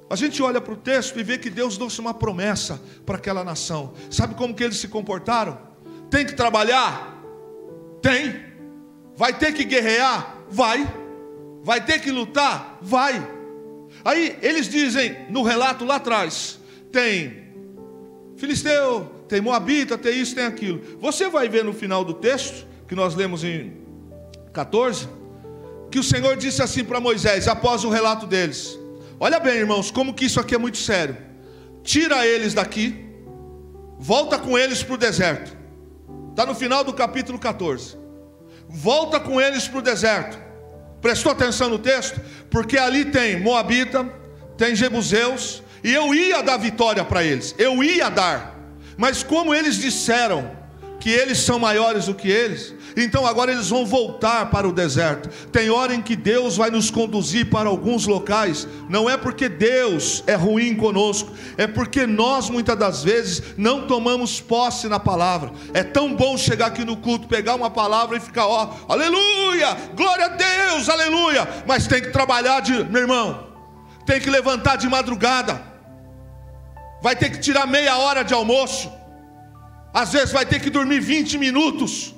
A gente olha para o texto e vê que Deus trouxe uma promessa para aquela nação. Sabe como que eles se comportaram? Tem que trabalhar? Tem. Vai ter que guerrear? Vai. Vai ter que lutar? Vai. Aí eles dizem, no relato lá atrás, tem filisteu, tem moabita, tem isso, tem aquilo. Você vai ver no final do texto, que nós lemos em 14, que o Senhor disse assim para Moisés, após o relato deles: olha bem, irmãos, como que isso aqui é muito sério. Tira eles daqui, volta com eles para o deserto. Está no final do capítulo 14. Volta com eles para o deserto. Prestou atenção no texto? Porque ali tem moabita, tem jebuseus, e eu ia dar vitória para eles. Eu ia dar. Mas como eles disseram que eles são maiores do que eles. Então agora eles vão voltar para o deserto. Tem hora em que Deus vai nos conduzir para alguns locais, não é porque Deus é ruim conosco, é porque nós muitas das vezes não tomamos posse na palavra. É tão bom chegar aqui no culto, pegar uma palavra e ficar, ó, aleluia, glória a Deus, aleluia. Mas tem que trabalhar, meu irmão, tem que levantar de madrugada, vai ter que tirar meia hora de almoço, às vezes vai ter que dormir 20 minutos,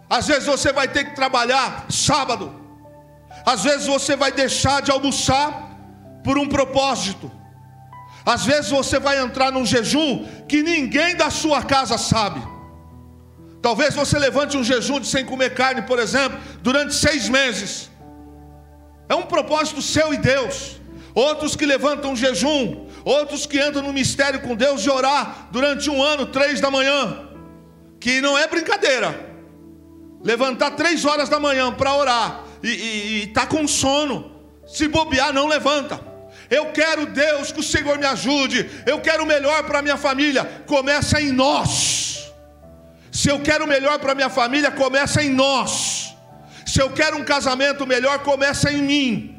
às vezes você vai ter que trabalhar sábado, às vezes você vai deixar de almoçar por um propósito, às vezes você vai entrar num jejum que ninguém da sua casa sabe. Talvez você levante um jejum de sem comer carne, por exemplo, durante 6 meses. É um propósito seu e Deus. Outros que levantam um jejum, outros que entram no mistério com Deus de orar durante 1 ano, 3 da manhã, que não é brincadeira. Levantar 3 horas da manhã para orar e tá com sono, se bobear não levanta. Eu quero, Deus, que o Senhor me ajude, eu quero o melhor para a minha família. Começa em nós. Se eu quero o melhor para a minha família, começa em nós. Se eu quero um casamento melhor, começa em mim.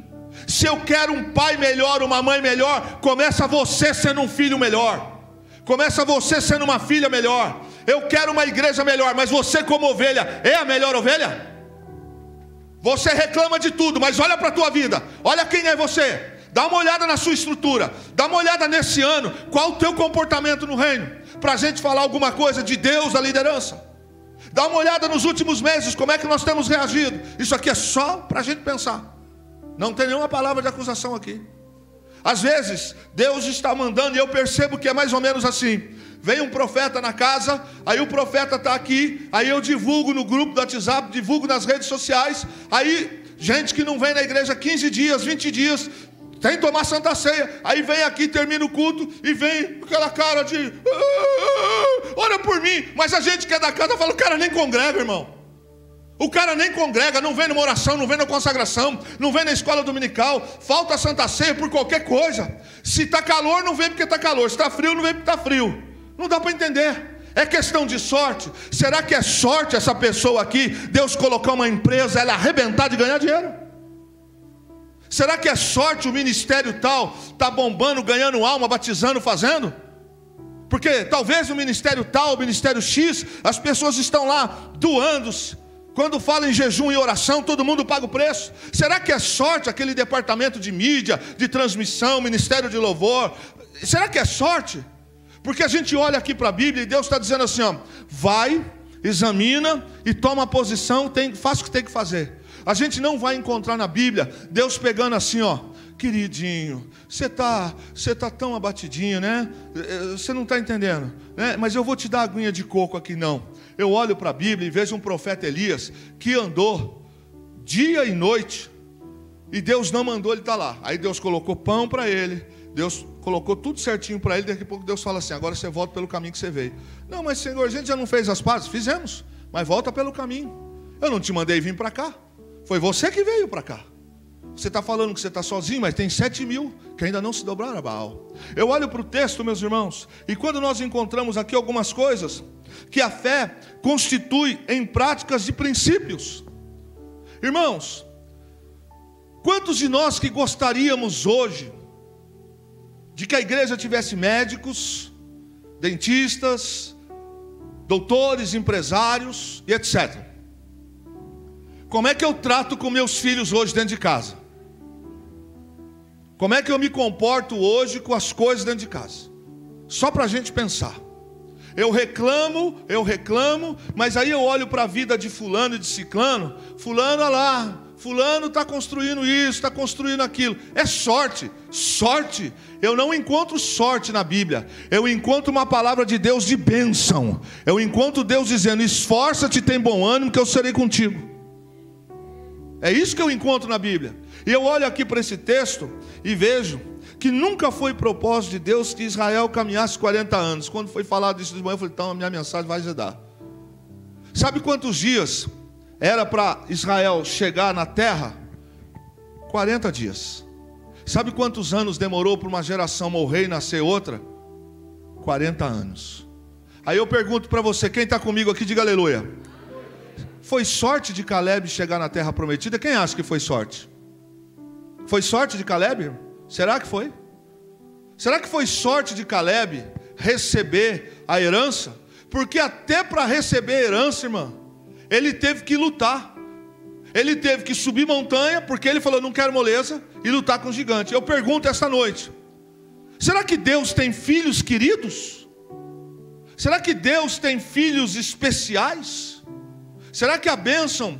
Se eu quero um pai melhor, uma mãe melhor, começa você sendo um filho melhor, começa você sendo uma filha melhor. Eu quero uma igreja melhor, mas você como ovelha, é a melhor ovelha? Você reclama de tudo, mas olha para a tua vida, olha quem é você. Dá uma olhada na sua estrutura, dá uma olhada nesse ano, qual o teu comportamento no reino, para a gente falar alguma coisa de Deus, da liderança. Dá uma olhada nos últimos meses, como é que nós temos reagido. Isso aqui é só para a gente pensar, não tem nenhuma palavra de acusação aqui. Às vezes Deus está mandando, e eu percebo que é mais ou menos assim. Vem um profeta na casa, aí o profeta está aqui, aí eu divulgo no grupo do WhatsApp, divulgo nas redes sociais, aí gente que não vem na igreja 15 dias, 20 dias, tem que tomar Santa Ceia, aí vem aqui, termina o culto, e vem com aquela cara de, ora por mim, mas a gente que é da casa fala, o cara nem congrega, irmão, o cara nem congrega, não vem numa oração, não vem na consagração, não vem na escola dominical, falta a Santa Ceia por qualquer coisa, se está calor não vem porque está calor, se está frio não vem porque está frio, não dá para entender. É questão de sorte. Será que é sorte essa pessoa aqui, Deus colocar uma empresa, ela arrebentar de ganhar dinheiro? Será que é sorte o ministério tal está bombando, ganhando alma, batizando, fazendo? Porque talvez o ministério tal, o ministério X, as pessoas estão lá doando-se. Quando fala em jejum e oração, todo mundo paga o preço. Será que é sorte aquele departamento de mídia, de transmissão, ministério de louvor? Será que é sorte? Porque a gente olha aqui para a Bíblia e Deus está dizendo assim, ó, vai, examina e toma posição, faça o que tem que fazer. A gente não vai encontrar na Bíblia Deus pegando assim, ó, queridinho, você tá tão abatidinho, né? Você não está entendendo, né? Mas eu vou te dar aguinha de coco aqui, não. Eu olho para a Bíblia e vejo um profeta Elias que andou dia e noite e Deus não mandou ele estar lá. Aí Deus colocou pão para ele, Deus colocou tudo certinho para ele. Daqui a pouco Deus fala assim, agora você volta pelo caminho que você veio. Não, mas Senhor, a gente já não fez as pazes? Fizemos, mas volta pelo caminho. Eu não te mandei vir para cá, foi você que veio para cá. Você está falando que você está sozinho, mas tem 7.000 que ainda não se dobraram a Baal. Eu olho para o texto, meus irmãos, e quando nós encontramos aqui algumas coisas que a fé constitui em práticas de princípios. Irmãos, quantos de nós que gostaríamos hoje de que a igreja tivesse médicos, dentistas, doutores, empresários e etc. Como é que eu trato com meus filhos hoje dentro de casa? Como é que eu me comporto hoje com as coisas dentro de casa? Só para a gente pensar. Eu reclamo, mas aí eu olho para a vida de fulano e de ciclano. Fulano, olha lá, fulano está construindo isso, está construindo aquilo. É sorte, sorte. Eu não encontro sorte na Bíblia. Eu encontro uma palavra de Deus de bênção. Eu encontro Deus dizendo, esforça-te, tem bom ânimo que eu serei contigo. É isso que eu encontro na Bíblia. E eu olho aqui para esse texto e vejo que nunca foi propósito de Deus que Israel caminhasse 40 anos. Quando foi falado isso de manhã, eu falei, então a minha mensagem vai ajudar. Sabe quantos dias era para Israel chegar na terra? 40 dias. Sabe quantos anos demorou para uma geração morrer e nascer outra? 40 anos. Aí eu pergunto para você, quem está comigo aqui, diga aleluia. Foi sorte de Caleb chegar na terra prometida? Quem acha que foi sorte? Foi sorte de Caleb? Será que foi? Será que foi sorte de Caleb receber a herança? Porque até para receber a herança, irmã, ele teve que lutar. Ele teve que subir montanha, porque ele falou, não quero moleza, e lutar com o gigante. Eu pergunto esta noite, será que Deus tem filhos queridos? Será que Deus tem filhos especiais? Será que a bênção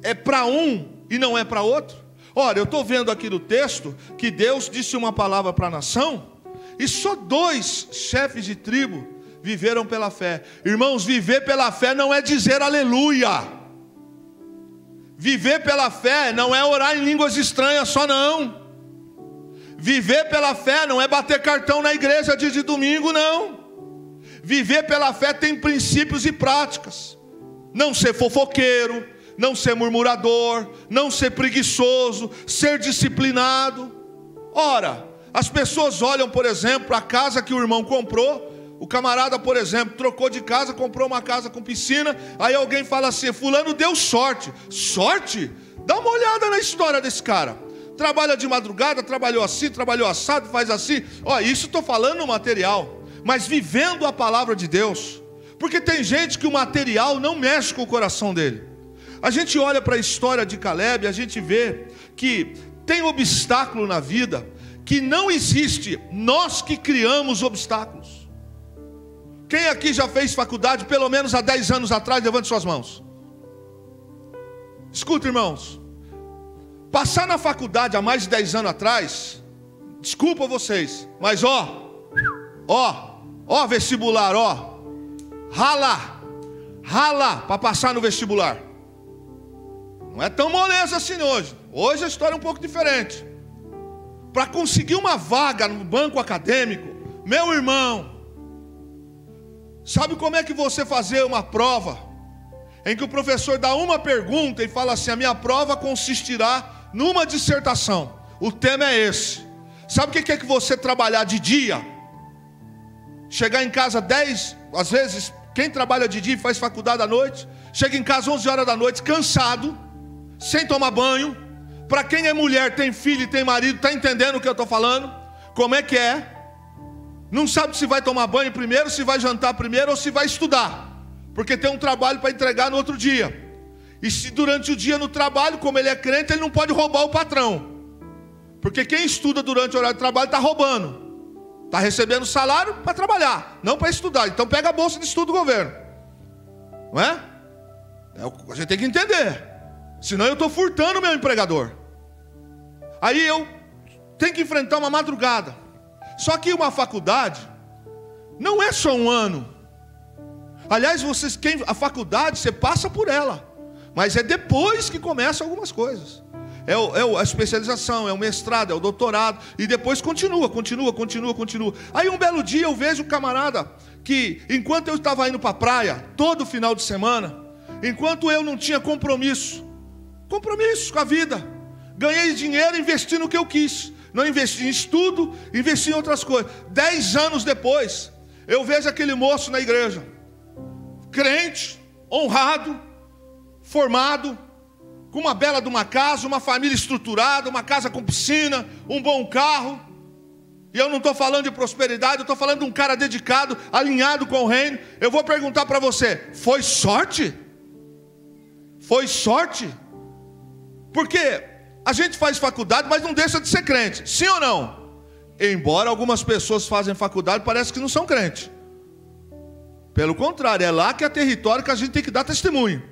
é para um e não é para outro? Olha, eu estou vendo aqui no texto que Deus disse uma palavra para a nação, e só 2 chefes de tribo viveram pela fé. Irmãos, viver pela fé não é dizer aleluia. Viver pela fé não é orar em línguas estranhas só não. Viver pela fé não é bater cartão na igreja dia de domingo, não. Viver pela fé tem princípios e práticas. Não ser fofoqueiro, não ser murmurador, não ser preguiçoso, ser disciplinado. Ora, as pessoas olham, por exemplo, a casa que o irmão comprou. O camarada, por exemplo, trocou de casa, comprou uma casa com piscina. Aí alguém fala assim, fulano deu sorte. Sorte? Dá uma olhada na história desse cara. Trabalha de madrugada, trabalhou assim, trabalhou assado, faz assim. Ó, isso estou falando no material, mas vivendo a palavra de Deus. Porque tem gente que o material não mexe com o coração dele. A gente olha para a história de Caleb, a gente vê que tem obstáculo na vida que não existe, nós que criamos obstáculos. Quem aqui já fez faculdade pelo menos há 10 anos atrás? Levante suas mãos. Escuta, irmãos, passar na faculdade há mais de 10 anos atrás, desculpa vocês, mas vestibular, rala para passar no vestibular. Não é tão moleza assim hoje. Hoje a história é um pouco diferente. Para conseguir uma vaga no banco acadêmico, meu irmão, sabe como é que você fazer uma prova em que o professor dá uma pergunta e fala assim, a minha prova consistirá numa dissertação, o tema é esse. Sabe o que é que você trabalhar de dia? Chegar em casa 10, às vezes, quem trabalha de dia e faz faculdade à noite, chega em casa 11 horas da noite, cansado, sem tomar banho. Para quem é mulher, tem filho e tem marido, está entendendo o que eu estou falando? Como é que é? Não sabe se vai tomar banho primeiro, se vai jantar primeiro ou se vai estudar, porque tem um trabalho para entregar no outro dia. E se durante o dia no trabalho, como ele é crente, ele não pode roubar o patrão, porque quem estuda durante o horário de trabalho está roubando, está recebendo salário para trabalhar, não para estudar. Então pega a bolsa de estudo do governo, não é? A gente tem que entender, senão eu estou furtando o meu empregador. Aí eu tenho que enfrentar uma madrugada. Só que uma faculdade não é só um ano. Aliás, a faculdade você passa por ela, mas é depois que começam algumas coisas. É a especialização, é o mestrado, é o doutorado, e depois continua. Aí um belo dia eu vejo um camarada que, enquanto eu estava indo para a praia, todo final de semana, enquanto eu não tinha compromisso com a vida, ganhei dinheiro investindo no que eu quis. Não investi em estudo, investi em outras coisas. 10 anos depois, eu vejo aquele moço na igreja, crente, honrado, formado, com uma bela de uma casa, uma família estruturada, uma casa com piscina, um bom carro. E eu não estou falando de prosperidade, eu estou falando de um cara dedicado, alinhado com o reino. Eu vou perguntar para você, foi sorte? Foi sorte? Porque a gente faz faculdade, mas não deixa de ser crente, sim ou não? Embora algumas pessoas fazem faculdade, parece que não são crentes. Pelo contrário, é lá que é território que a gente tem que dar testemunho.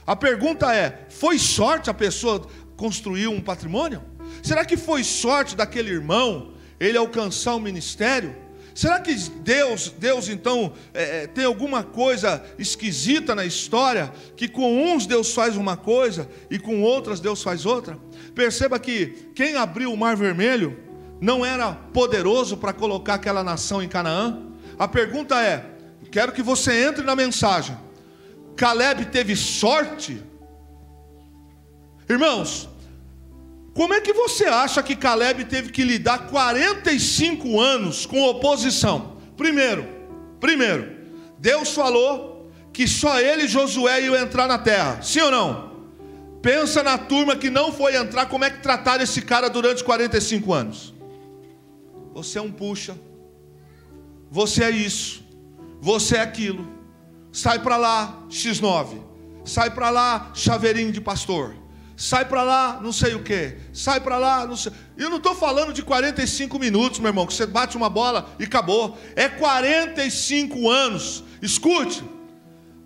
A pergunta é, foi sorte a pessoa construir um patrimônio? Será que foi sorte daquele irmão ele alcançar um ministério? Será que Deus então tem alguma coisa esquisita na história, que com uns Deus faz uma coisa e com outras Deus faz outra? Perceba que quem abriu o Mar Vermelho não era poderoso para colocar aquela nação em Canaã. A pergunta é, quero que você entre na mensagem, Caleb teve sorte? Irmãos, como é que você acha que Caleb teve que lidar 45 anos com oposição? Primeiro, Deus falou que só ele e Josué iam entrar na terra. Sim ou não? Pensa na turma que não foi entrar, como é que trataram esse cara durante 45 anos. Você é um puxa, você é isso, você é aquilo, sai para lá X9, sai para lá chaveirinho de pastor, sai para lá não sei o que, sai para lá não sei. Eu não estou falando de 45 minutos, meu irmão, que você bate uma bola e acabou. É 45 anos. Escute,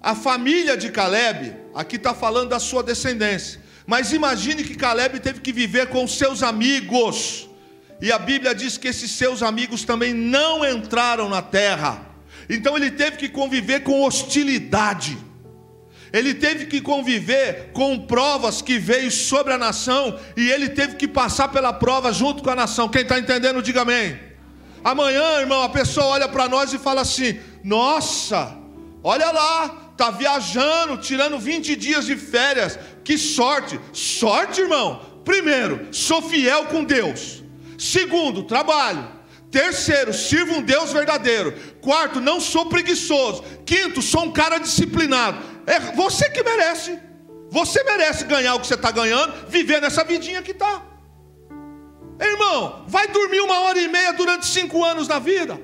a família de Caleb, aqui está falando da sua descendência, mas imagine que Caleb teve que viver com seus amigos, e a Bíblia diz que esses seus amigos também não entraram na terra. Então ele teve que conviver com hostilidade, ele teve que conviver com provas que veio sobre a nação, e ele teve que passar pela prova junto com a nação. Quem está entendendo, diga amém. Amanhã, irmão, a pessoa olha para nós e fala assim: nossa, olha lá, está viajando, tirando 20 dias de férias, que sorte. Sorte, irmão? Primeiro, sou fiel com Deus. Segundo, trabalho. Terceiro, sirvo um Deus verdadeiro. Quarto, não sou preguiçoso. Quinto, sou um cara disciplinado. É você que merece. Você merece ganhar o que você está ganhando, viver nessa vidinha que está. Irmão, vai dormir 1h30 durante 5 anos na vida.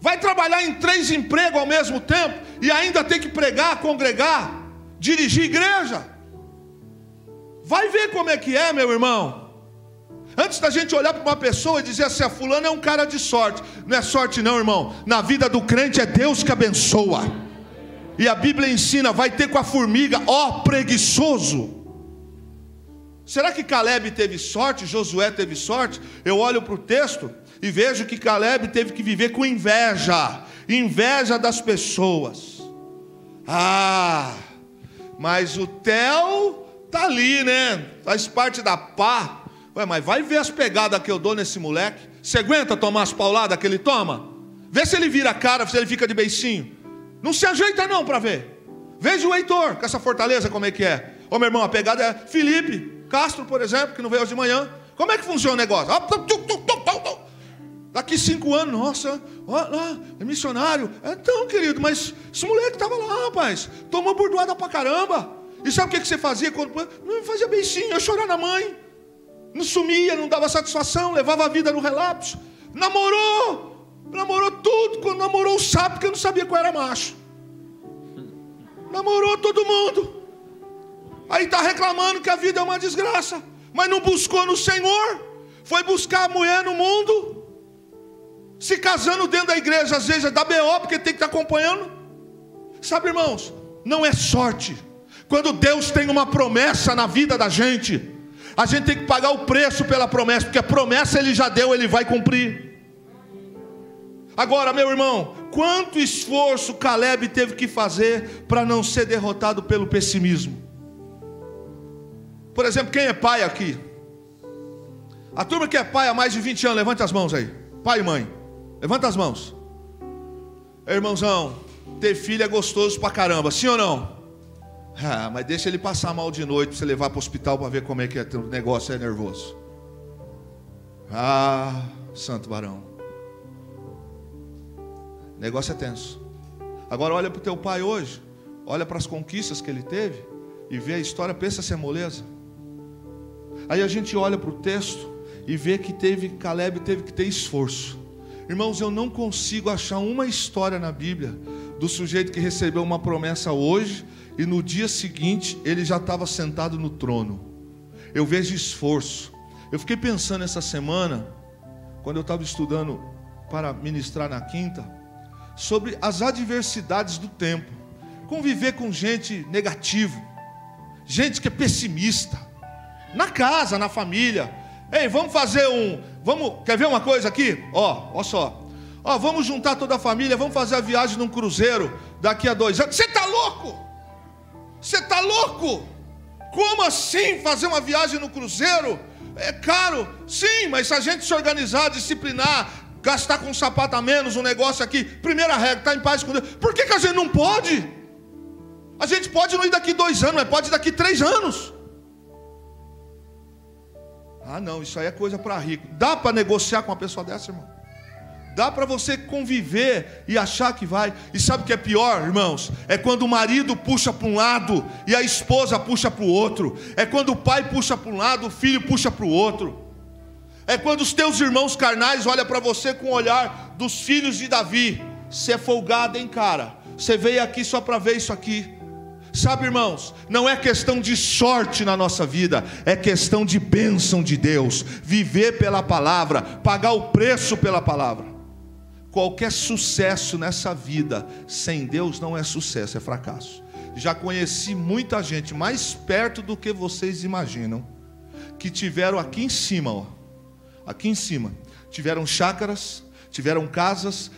Vai trabalhar em 3 empregos ao mesmo tempo e ainda tem que pregar, congregar, dirigir igreja. Vai ver como é que é, meu irmão. Antes da gente olhar para uma pessoa e dizer assim: a fulano é um cara de sorte. Não é sorte não, irmão. Na vida do crente é Deus que abençoa. E a Bíblia ensina: vai ter com a formiga, ó preguiçoso. Será que Caleb teve sorte? Josué teve sorte? Eu olho para o texto e vejo que Caleb teve que viver com inveja. Inveja das pessoas. Ah, mas o Theo está ali, né? Faz parte da pá. Ué, mas vai ver as pegadas que eu dou nesse moleque. Você aguenta tomar as pauladas que ele toma? Vê se ele vira a cara, se ele fica de beicinho. Não se ajeita não para ver. Veja o Heitor, com essa fortaleza como é que é. Ô meu irmão, a pegada é Felipe Castro, por exemplo, que não veio hoje de manhã. Como é que funciona o negócio? Daqui 5 anos, nossa, é missionário. Então, querido, mas esse moleque estava lá, rapaz. Tomou burdoada pra caramba. E sabe o que você fazia? Não fazia beicinho, eu chorar na mãe. Não sumia, não dava satisfação, levava a vida no relapso. Namorou tudo. Quando namorou o sapo, porque eu não sabia qual era macho. Namorou todo mundo. Aí está reclamando que a vida é uma desgraça. Mas não buscou no Senhor. Foi buscar a mulher no mundo. Se casando dentro da igreja, às vezes é da BO, porque tem que estar acompanhando. Sabe, irmãos, não é sorte. Quando Deus tem uma promessa na vida da gente, a gente tem que pagar o preço pela promessa, porque a promessa Ele já deu, Ele vai cumprir. Agora, meu irmão, quanto esforço Caleb teve que fazer para não ser derrotado pelo pessimismo? Por exemplo, quem é pai aqui? A turma que é pai há mais de 20 anos, levanta as mãos aí. Pai e mãe, levanta as mãos. Irmãozão, ter filho é gostoso pra caramba, sim ou não? Ah, mas deixa ele passar mal de noite para você levar para o hospital para ver como é que é, o negócio é nervoso. Ah, santo varão, o negócio é tenso. Agora olha para o teu pai hoje, olha para as conquistas que ele teve e vê a história, pensa se é moleza. Aí a gente olha para o texto e vê que Caleb teve que ter esforço. Irmãos, eu não consigo achar uma história na Bíblia do sujeito que recebeu uma promessa hoje e no dia seguinte ele já estava sentado no trono. Eu vejo esforço. Eu fiquei pensando essa semana, quando eu estava estudando para ministrar na quinta, sobre as adversidades do tempo. Conviver com gente negativa, gente que é pessimista, na casa, na família. Ei, vamos fazer quer ver uma coisa aqui? Ó só. Vamos juntar toda a família, vamos fazer a viagem num cruzeiro daqui a 2 anos. Você está louco? Você está louco? Como assim fazer uma viagem no cruzeiro? É caro? Sim, mas se a gente se organizar, disciplinar, gastar com um sapato a menos, um negócio aqui, primeira regra, está em paz com Deus. Por que a gente não pode? A gente pode não ir daqui 2 anos, mas pode ir daqui 3 anos. Ah não, isso aí é coisa para rico. Dá para negociar com uma pessoa dessa, irmão? Dá para você conviver e achar que vai. E sabe o que é pior, irmãos? É quando o marido puxa para um lado e a esposa puxa para o outro. É quando o pai puxa para um lado, o filho puxa para o outro. É quando os teus irmãos carnais olham para você com o olhar dos filhos de Davi. Você é folgado, hein, cara? Você veio aqui só para ver isso aqui. Sabe, irmãos, não é questão de sorte na nossa vida, é questão de bênção de Deus. Viver pela palavra, pagar o preço pela palavra. Qualquer sucesso nessa vida sem Deus não é sucesso, é fracasso. Já conheci muita gente mais perto do que vocês imaginam, que tiveram aqui em cima, ó, aqui em cima, tiveram chácaras, tiveram casas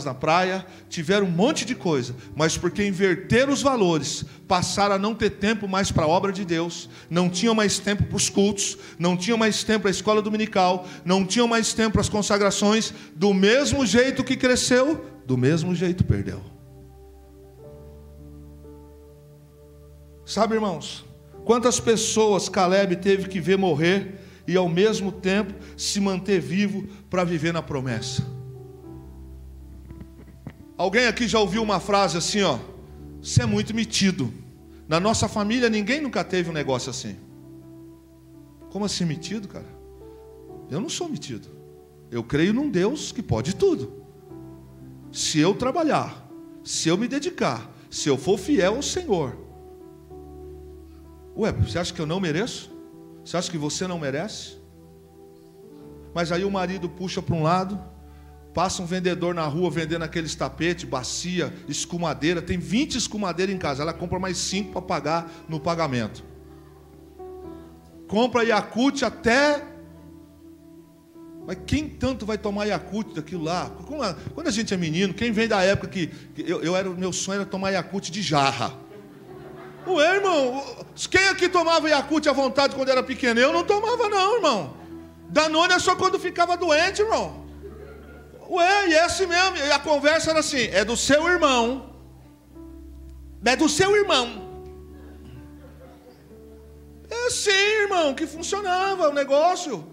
na praia, tiveram um monte de coisa, mas porque inverteram os valores, passaram a não ter tempo mais para a obra de Deus, não tinham mais tempo para os cultos, não tinham mais tempo para a escola dominical, não tinham mais tempo para as consagrações. Do mesmo jeito que cresceu, do mesmo jeito perdeu. Sabe, irmãos, quantas pessoas Caleb teve que ver morrer e ao mesmo tempo se manter vivo para viver na promessa? Alguém aqui já ouviu uma frase assim, ó: você é muito metido. Na nossa família ninguém nunca teve um negócio assim. Como assim metido, cara? Eu não sou metido. Eu creio num Deus que pode tudo. Se eu trabalhar, se eu me dedicar, se eu for fiel ao Senhor. Ué, você acha que eu não mereço? Você acha que você não merece? Mas aí o marido puxa para um lado, passa um vendedor na rua vendendo aqueles tapetes, bacia, escumadeira. Tem 20 escumadeiras em casa. Ela compra mais 5 para pagar no pagamento. Compra Yakult até... Mas quem tanto vai tomar Yakult daquilo lá? Quando a gente é menino, quem vem da época que meu sonho era tomar Yakult de jarra. Ué, irmão, quem aqui tomava Yakult à vontade quando era pequeno? Eu não tomava não, irmão. Danone é só quando ficava doente, irmão. Ué, e é assim mesmo. E a conversa era assim: é do seu irmão. É do seu irmão. É assim, irmão, que funcionava o negócio.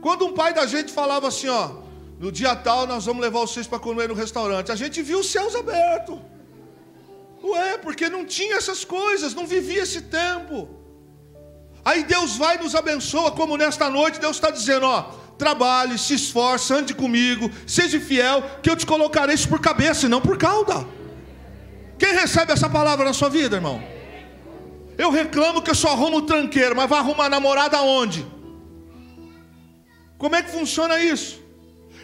Quando um pai da gente falava assim, ó: no dia tal nós vamos levar vocês para comer no restaurante, a gente viu os céus abertos. Ué, porque não tinha essas coisas, não vivia esse tempo. Aí Deus vai e nos abençoa, como nesta noite Deus está dizendo, ó: trabalhe, se esforce, ande comigo, seja fiel, que eu te colocarei isso por cabeça e não por cauda. Quem recebe essa palavra na sua vida, irmão? Eu reclamo que eu só arrumo tranqueiro, mas vai arrumar namorada aonde? Como é que funciona isso?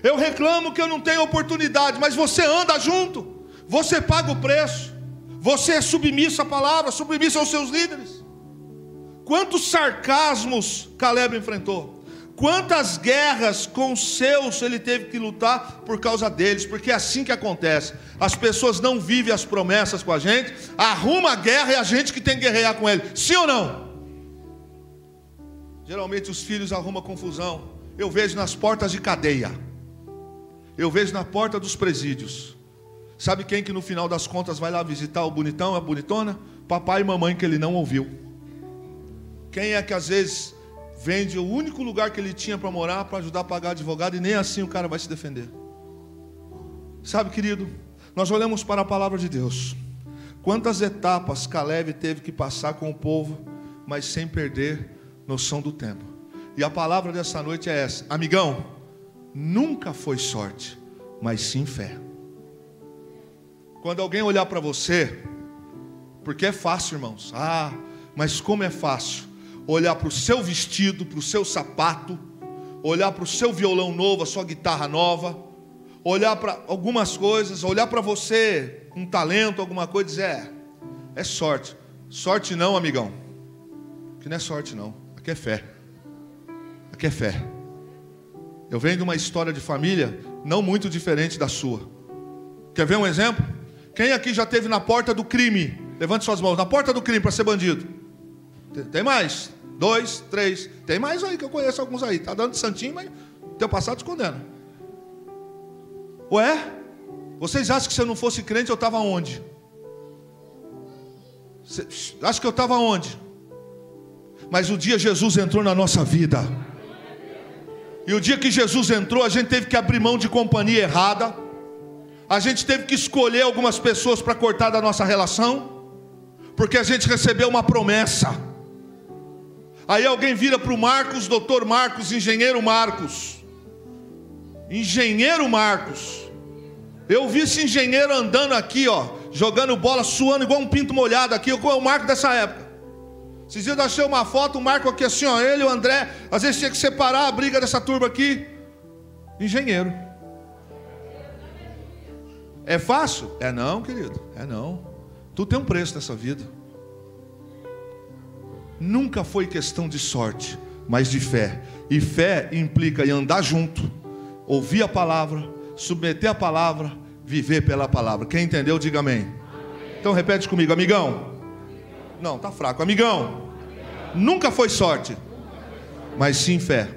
Eu reclamo que eu não tenho oportunidade, mas você anda junto, você paga o preço, você é submisso à palavra, submisso aos seus líderes. Quantos sarcasmos Caleb enfrentou? Quantas guerras com os seus ele teve que lutar por causa deles? Porque é assim que acontece. As pessoas não vivem as promessas com a gente, arruma a guerra e a gente que tem que guerrear com ele. Sim ou não? Geralmente os filhos arrumam confusão. Eu vejo nas portas de cadeia. Eu vejo na porta dos presídios. Sabe quem que no final das contas vai lá visitar o bonitão, a bonitona? Papai e mamãe que ele não ouviu. Quem é que às vezes vende o único lugar que ele tinha para morar, para ajudar a pagar advogado, e nem assim o cara vai se defender? Sabe, querido, nós olhamos para a palavra de Deus. Quantas etapas Caleb teve que passar com o povo, mas sem perder noção do tempo. E a palavra dessa noite é essa: amigão, nunca foi sorte, mas sim fé. Quando alguém olhar para você, porque é fácil, irmãos, mas como é fácil olhar para o seu vestido, para o seu sapato, olhar para o seu violão novo, a sua guitarra nova, olhar para algumas coisas, olhar para você, um talento, alguma coisa, e dizer, é sorte. Sorte não, amigão. Aqui não é sorte não, aqui é fé. Aqui é fé. Eu venho de uma história de família não muito diferente da sua. Quer ver um exemplo? Quem aqui já esteve na porta do crime? Levante suas mãos. Na porta do crime para ser bandido. Tem mais? 2, 3. Tem mais aí que eu conheço alguns aí. Está dando de santinho, mas teu passado te condena. Ué? Vocês acham que se eu não fosse crente eu estava onde? Acho que eu estava onde? Mas o dia Jesus entrou na nossa vida, E o dia que Jesus entrou, a gente teve que abrir mão de companhia errada. A gente teve que escolher algumas pessoas para cortar da nossa relação, porque a gente recebeu uma promessa. Aí alguém vira para o Marcos, doutor Marcos, engenheiro Marcos. Engenheiro Marcos. Eu vi esse engenheiro andando aqui, ó, jogando bola, suando igual um pinto molhado aqui. Qual é o Marco dessa época? Esses dias eu achei uma foto, o Marco aqui assim, ó, ele e o André. Às vezes tinha que separar a briga dessa turma aqui. Engenheiro. É fácil? É não, querido. É não. Tudo tem um preço nessa vida. Nunca foi questão de sorte, mas de fé. E fé implica em andar junto, ouvir a palavra, submeter a palavra, viver pela palavra. Quem entendeu, diga amém. Então repete comigo, amigão. Não, tá fraco, amigão. Nunca foi sorte, mas sim fé.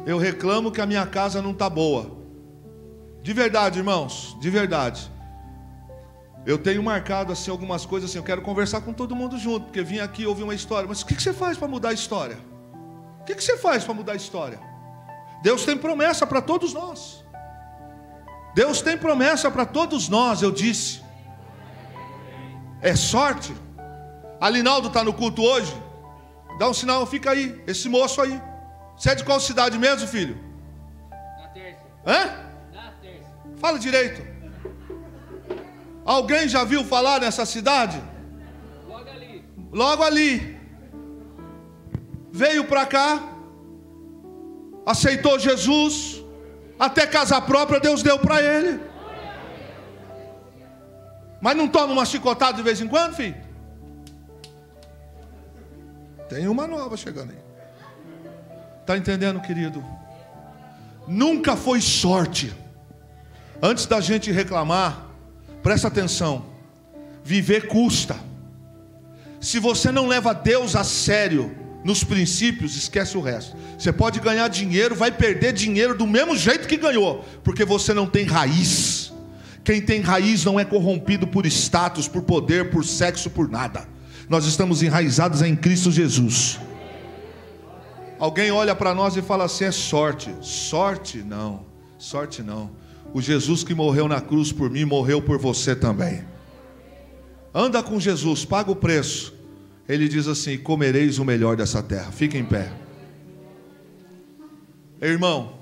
Eu reclamo que a minha casa não está boa. De verdade, irmãos, de verdade. Eu tenho marcado assim algumas coisas assim, eu quero conversar com todo mundo junto, porque vim aqui ouvir uma história. Mas o que você faz para mudar a história? O que você faz para mudar a história? Deus tem promessa para todos nós. Deus tem promessa para todos nós, eu disse. É sorte? Alinaldo está no culto hoje? Dá um sinal, fica aí, esse moço aí. Você é de qual cidade mesmo, filho? Na terça. Hã? Na terça. Fala direito. Alguém já viu falar nessa cidade? Logo ali. Logo ali. Veio para cá, aceitou Jesus, até casa própria Deus deu para ele. Mas não toma uma chicotada de vez em quando, filho? Tem uma nova chegando aí. Está entendendo, querido? Nunca foi sorte. Antes da gente reclamar, presta atenção. Viver custa. Se você não leva Deus a sério nos princípios, esquece o resto. Você pode ganhar dinheiro, vai perder dinheiro do mesmo jeito que ganhou, porque você não tem raiz. Quem tem raiz não é corrompido por status, por poder, por sexo, por nada. Nós estamos enraizados em Cristo Jesus. Alguém olha para nós e fala assim, é sorte. Sorte não, sorte não. O Jesus que morreu na cruz por mim, morreu por você também. Anda com Jesus, paga o preço. Ele diz assim, comereis o melhor dessa terra. Fica em pé. Irmão,